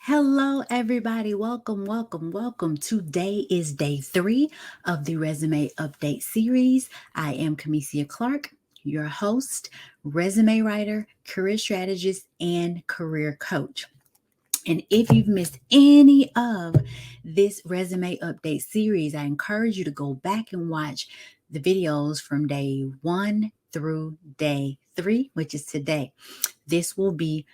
Hello, everybody. Welcome. Today is day 3 of the Resume Update series. I am Kamesia Clark, your host, resume writer, career strategist, and career coach. And if you've missed any of this Resume Update series, I encourage you to go back and watch the videos from day 1 through day 3, which is today. This will be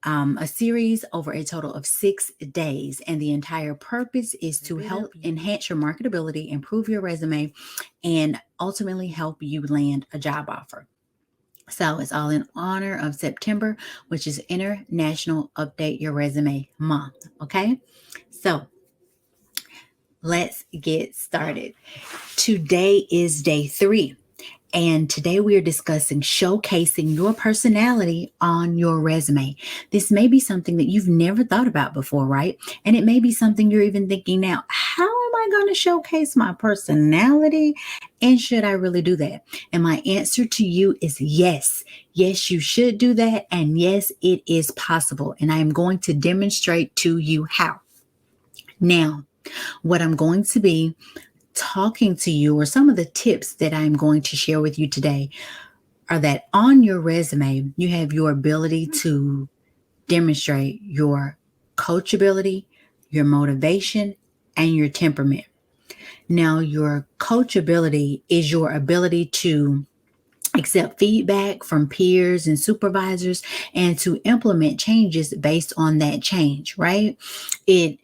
a series over a total of 6 days. And the entire purpose is to help enhance your marketability, improve your resume, and ultimately help you land a job offer. So it's all in honor of September, which is International Update Your Resume Month. Okay. So let's get started. Today is day 3. And today we are discussing showcasing your personality on your resume. This may be something that you've never thought about before, right? And it may be something you're even thinking now, how am I going to showcase my personality? And should I really do that? And my answer to you is yes. Yes, you should do that. And yes, it is possible. And I am going to demonstrate to you how. Now, what I'm going to be talking to you, or some of the tips that I'm going to share with you today, are that on your resume, you have your ability to demonstrate your coachability, your motivation, and your temperament. Now, your coachability is your ability to accept feedback from peers and supervisors and to implement changes based on that change, right? It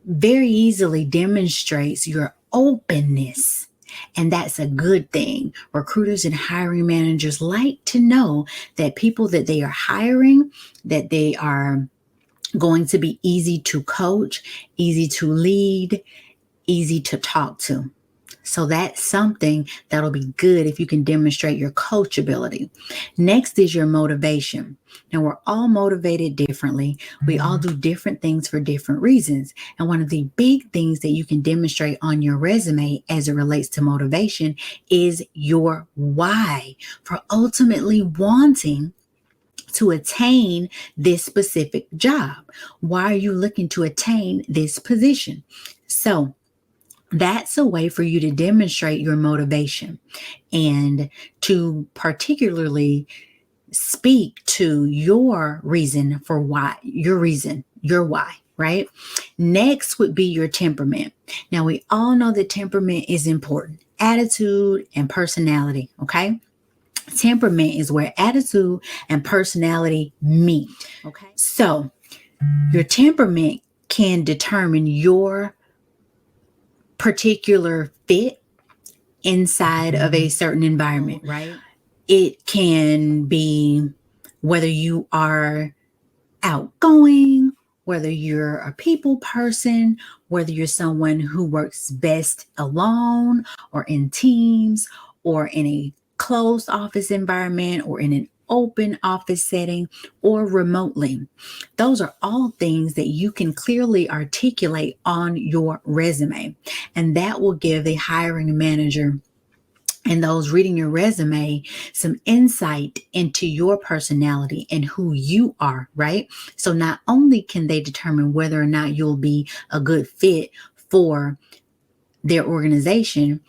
very easily demonstrates your openness. And that's a good thing. Recruiters and hiring managers like to know that people that they are hiring, that they are going to be easy to coach, easy to lead, easy to talk to. So that's something that'll be good if you can demonstrate your coachability. Next is your motivation. Now, we're all motivated differently. We all do different things for different reasons. And one of the big things that you can demonstrate on your resume as it relates to motivation is your why for ultimately wanting to attain this specific job. Why are you looking to attain this position? So, that's a way for you to demonstrate your motivation and to particularly speak to your reason for why, your why, right? Next would be your temperament. Now, we all know that temperament is important, attitude and personality, okay? Temperament is where attitude and personality meet, okay? So, your temperament can determine your particular fit inside of a certain environment, right? It can be whether you are outgoing, whether you're a people person, whether you're someone who works best alone or in teams or in a closed office environment or in an open office setting or remotely. Those are all things that you can clearly articulate on your resume. And that will give the hiring manager and those reading your resume some insight into your personality and who you are, right? So not only can they determine whether or not you'll be a good fit for their organization,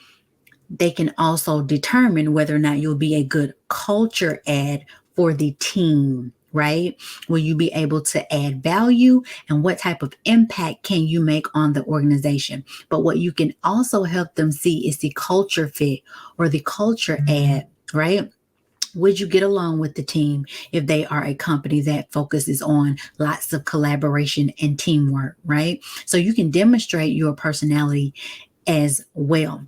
they can also determine whether or not you'll be a good culture add for the team, right? Will you be able to add value, and what type of impact can you make on the organization? But what you can also help them see is the culture fit or the culture add, right? Would you get along with the team if they are a company that focuses on lots of collaboration and teamwork, right? So you can demonstrate your personality as well.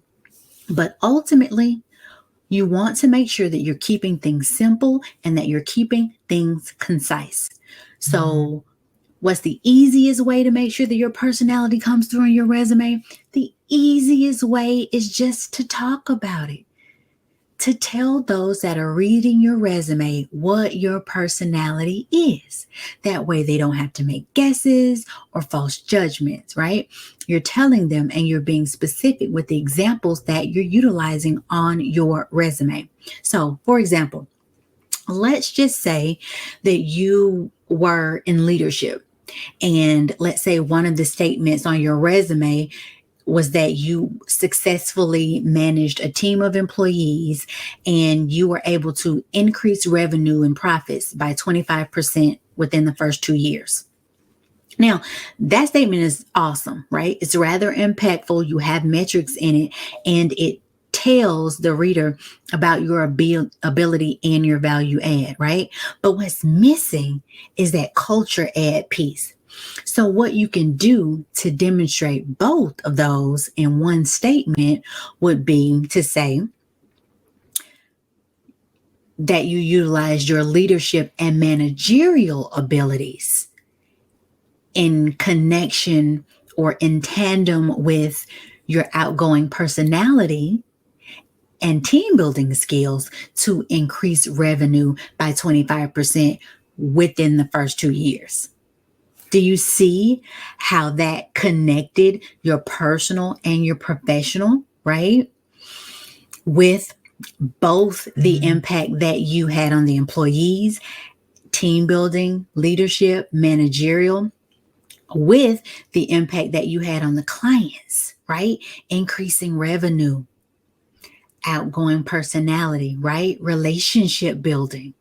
But ultimately, you want to make sure that you're keeping things simple and that you're keeping things concise. So, what's the easiest way to make sure that your personality comes through in your resume? The easiest way is just to talk about it. To tell those that are reading your resume what your personality is. That way they don't have to make guesses or false judgments, right? You're telling them and you're being specific with the examples that you're utilizing on your resume. So, for example, let's just say that you were in leadership And let's say one of the statements on your resume was that you successfully managed a team of employees and you were able to increase revenue and profits by 25% within the first 2 years. Now, that statement is awesome, right? It's rather impactful. You have metrics in it, and it tells the reader about your ability and your value add, right? But what's missing is that culture add piece. So what you can do to demonstrate both of those in one statement would be to say that you utilize your leadership and managerial abilities in connection or in tandem with your outgoing personality and team building skills to increase revenue by 25% within the first 2 years. Do you see how that connected your personal and your professional, right? With both the impact that you had on the employees, team building, leadership, managerial, with the impact that you had on the clients, right? Increasing revenue, outgoing personality, right? Relationship building.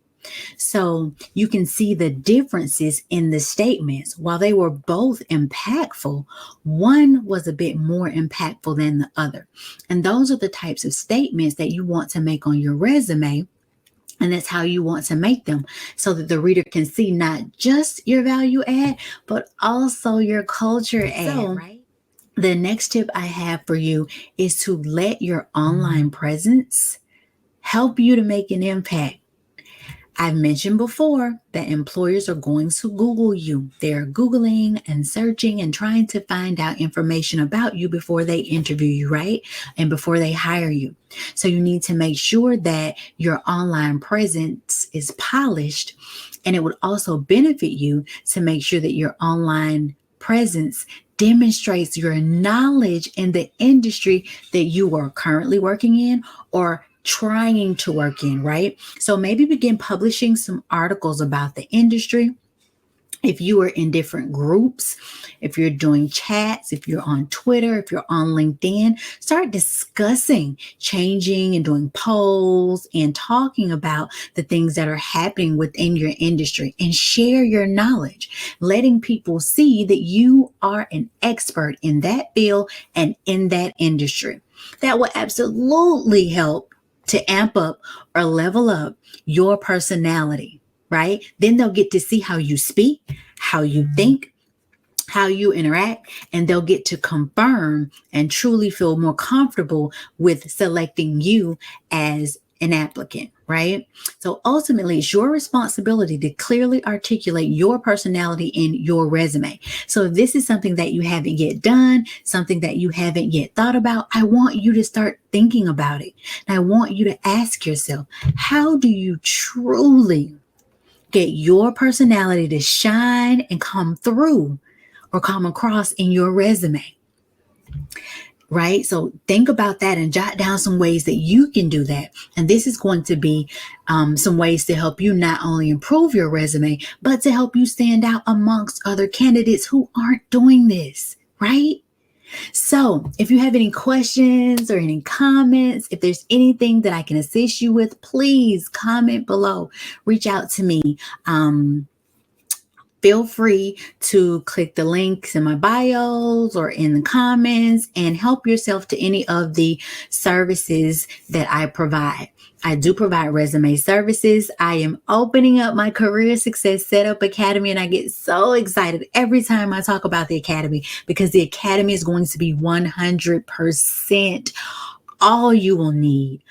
So you can see the differences in the statements. While they were both impactful, one was a bit more impactful than the other. And those are the types of statements that you want to make on your resume. And that's how you want to make them so that the reader can see not just your value add, but also your culture add, right? The next tip I have for you is to let your online presence help you to make an impact. I've mentioned before that employers are going to Google you. They're Googling and searching and trying to find out information about you before they interview you, right? And before they hire you. So you need to make sure that your online presence is polished, and it would also benefit you to make sure that your online presence demonstrates your knowledge in the industry that you are currently working in or trying to work in, right? So maybe begin publishing some articles about the industry. If you are in different groups, if you're doing chats, if you're on Twitter, if you're on LinkedIn, start discussing changing and doing polls and talking about the things that are happening within your industry and share your knowledge, letting people see that you are an expert in that field and in that industry. That will absolutely help to amp up or level up your personality, right? Then they'll get to see how you speak, how you think, how you interact, and they'll get to confirm and truly feel more comfortable with selecting you as an applicant, right? So ultimately, it's your responsibility to clearly articulate your personality in your resume. So if this is something that you haven't yet done, something that you haven't yet thought about, I want you to start thinking about it. And I want you to ask yourself, how do you truly get your personality to shine and come through or come across in your resume? Right? So think about that and jot down some ways that you can do that. And this is going to be some ways to help you not only improve your resume, but to help you stand out amongst other candidates who aren't doing this, right? So if you have any questions or any comments, if there's anything that I can assist you with, please comment below. Reach out to me. Feel free to click the links in my bios or in the comments and help yourself to any of the services that I provide. I do provide resume services. I am opening up my Career Success Setup Academy, and I get so excited every time I talk about the Academy because the Academy is going to be 100% all you will need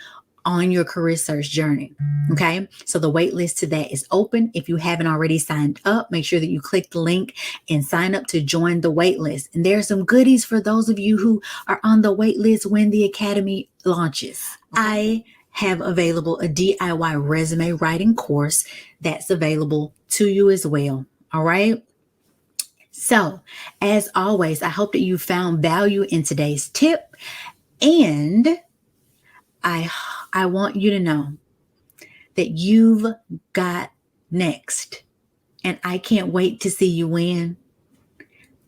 on your career search journey. Okay. So the wait list to that is open. If you haven't already signed up, make sure that you click the link and sign up to join the wait list. And there are some goodies for those of you who are on the wait list when the Academy launches. I have available a DIY resume writing course that's available to you as well. All right. So as always, I hope that you found value in today's tip, and I want you to know that you've got next, and I can't wait to see you win.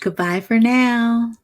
Goodbye for now.